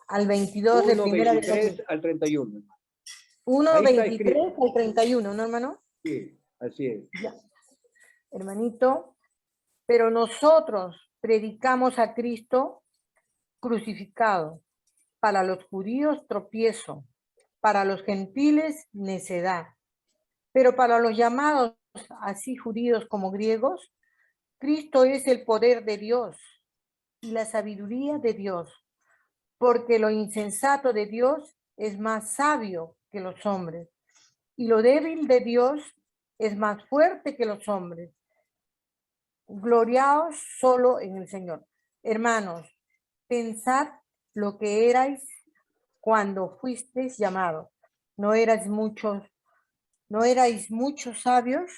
al 22 de Primera de 1:23 Corintios. al 31. 1:23 escrito. al 31, ¿no, hermano? Sí, así es. Ya. Hermanito, pero nosotros predicamos a Cristo crucificado, para los judíos tropiezo, para los gentiles necedad, pero para los llamados, así judíos como griegos, Cristo es el poder de Dios y la sabiduría de Dios, porque lo insensato de Dios es más sabio que los hombres, y lo débil de Dios es más fuerte que los hombres. Gloriaos solo en el Señor. Hermanos, pensad lo que erais cuando fuisteis llamados. No erais muchos sabios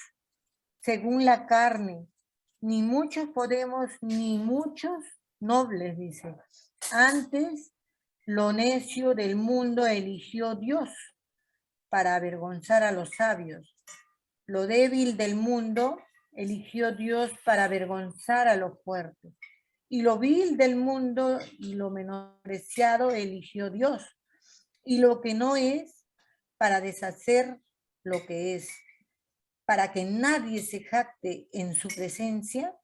según la carne, ni muchos podemos, ni muchos nobles, dice. Antes, lo necio del mundo eligió Dios para avergonzar a los sabios. Lo débil del mundo eligió Dios para avergonzar a los fuertes. Y lo vil del mundo y lo menospreciado eligió Dios. Y lo que no es, para deshacer lo que es, para que nadie se jacte en su presencia.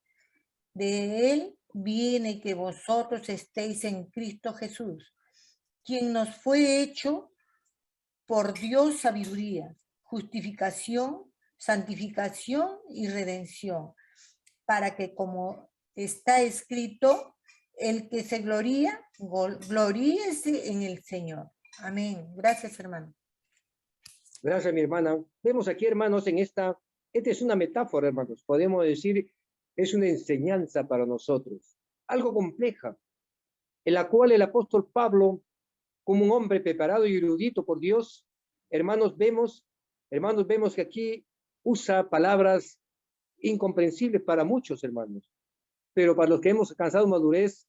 De él viene que vosotros estéis en Cristo Jesús, quien nos fue hecho por Dios sabiduría, justificación, santificación y redención, para que, como está escrito, el que se gloría, gloríese en el Señor. Amén. Gracias, hermano. Gracias, mi hermana. Vemos aquí, hermanos, esta es una metáfora, hermanos. Podemos decir, es una enseñanza para nosotros, algo compleja, en la cual el apóstol Pablo, como un hombre preparado y erudito por Dios, hermanos, vemos que aquí usa palabras incomprensibles para muchos, hermanos, pero para los que hemos alcanzado madurez,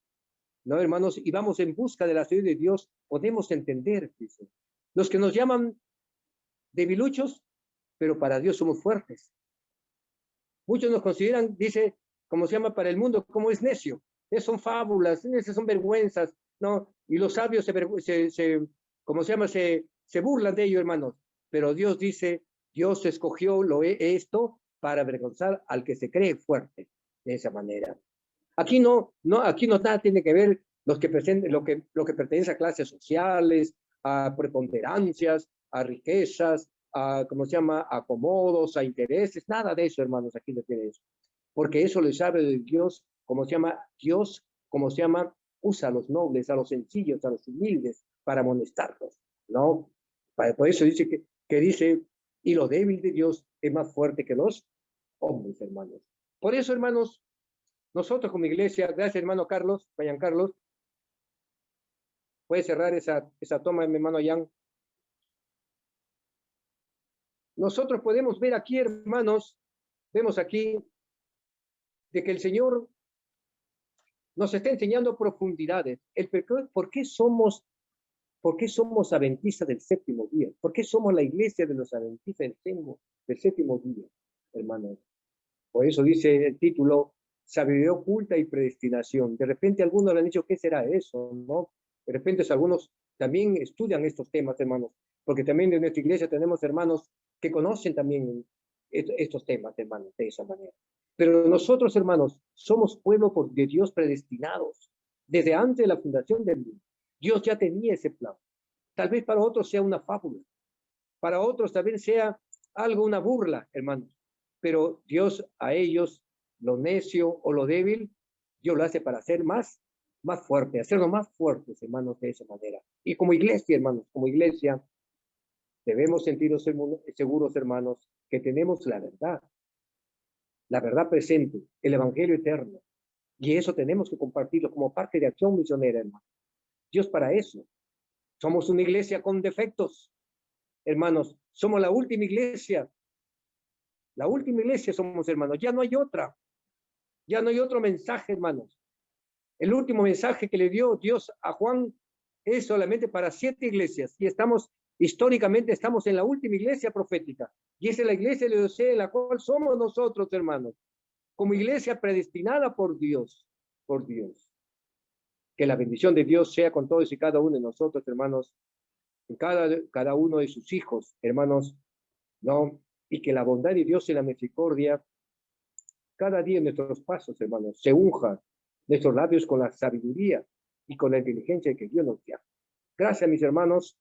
¿no, hermanos? Y vamos en busca de la sabiduría de Dios, podemos entender, dice. Los que nos llaman debiluchos, pero para Dios somos fuertes. Muchos nos consideran, dice, como se llama para el mundo, como es necio. Esas son fábulas, esas son vergüenzas, ¿no? Y los sabios se burlan de ello, hermanos. Pero Dios dice, Dios escogió esto para avergonzar al que se cree fuerte, de esa manera. Aquí aquí nada tiene que ver lo que pertenece a clases sociales, a preponderancias, a riquezas, a, acomodos, a intereses, nada de eso, hermanos, aquí no tiene eso. Porque eso les habla de Dios, Dios, usa a los nobles, a los sencillos, a los humildes, para amonestarlos, ¿no? Por eso dice que dice, y lo débil de Dios es más fuerte que los hombres, hermanos. Por eso, hermanos, nosotros como iglesia, gracias hermano Carlos, vayan Carlos, puede cerrar esa toma, mi hermano Jan. Nosotros podemos ver aquí, hermanos, vemos aquí de que el Señor nos está enseñando profundidades. ¿Por qué somos adventistas del séptimo día? ¿Por qué somos la iglesia de los adventistas del séptimo día, hermanos? Por eso dice el título, sabiduría oculta y predestinación. De repente algunos le han dicho, ¿qué será eso? ¿No? De repente algunos también estudian estos temas, hermanos, porque también en nuestra iglesia tenemos hermanos que conocen también estos temas, hermanos, de esa manera. Pero nosotros, hermanos, somos pueblo de Dios predestinados. Desde antes de la fundación del mundo, Dios ya tenía ese plan. Tal vez para otros sea una fábula, para otros también sea algo, una burla, hermanos. Pero Dios a ellos, lo necio o lo débil, Dios lo hace para hacer más fuerte, hacerlo más fuertes, hermanos, de esa manera. Y como iglesia, hermanos, como iglesia, debemos sentirnos seguros, hermanos, que tenemos la verdad presente, el evangelio eterno. Y eso tenemos que compartirlo como parte de acción misionera, hermanos. Dios para eso. Somos una iglesia con defectos, hermanos. Somos la última iglesia. La última iglesia somos, hermanos. Ya no hay otra. Ya no hay otro mensaje, hermanos. El último mensaje que le dio Dios a Juan es solamente para 7 iglesias. Y históricamente estamos en la última iglesia profética. Y esa es la iglesia de Laodicea, en la cual somos nosotros, hermanos. como iglesia predestinada por Dios, por Dios. Que la bendición de Dios sea con todos y cada uno de nosotros, hermanos, en cada uno de sus hijos, hermanos, ¿no? Y que la bondad de Dios y la misericordia cada día en nuestros pasos, hermanos, se unja nuestros labios con la sabiduría y con la inteligencia que Dios nos da. Gracias, mis hermanos,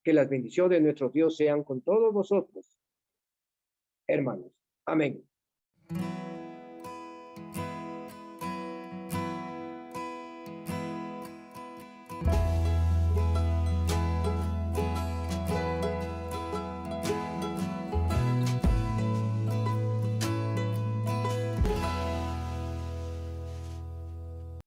que las bendiciones de nuestro Dios sean con todos vosotros, hermanos. Amén.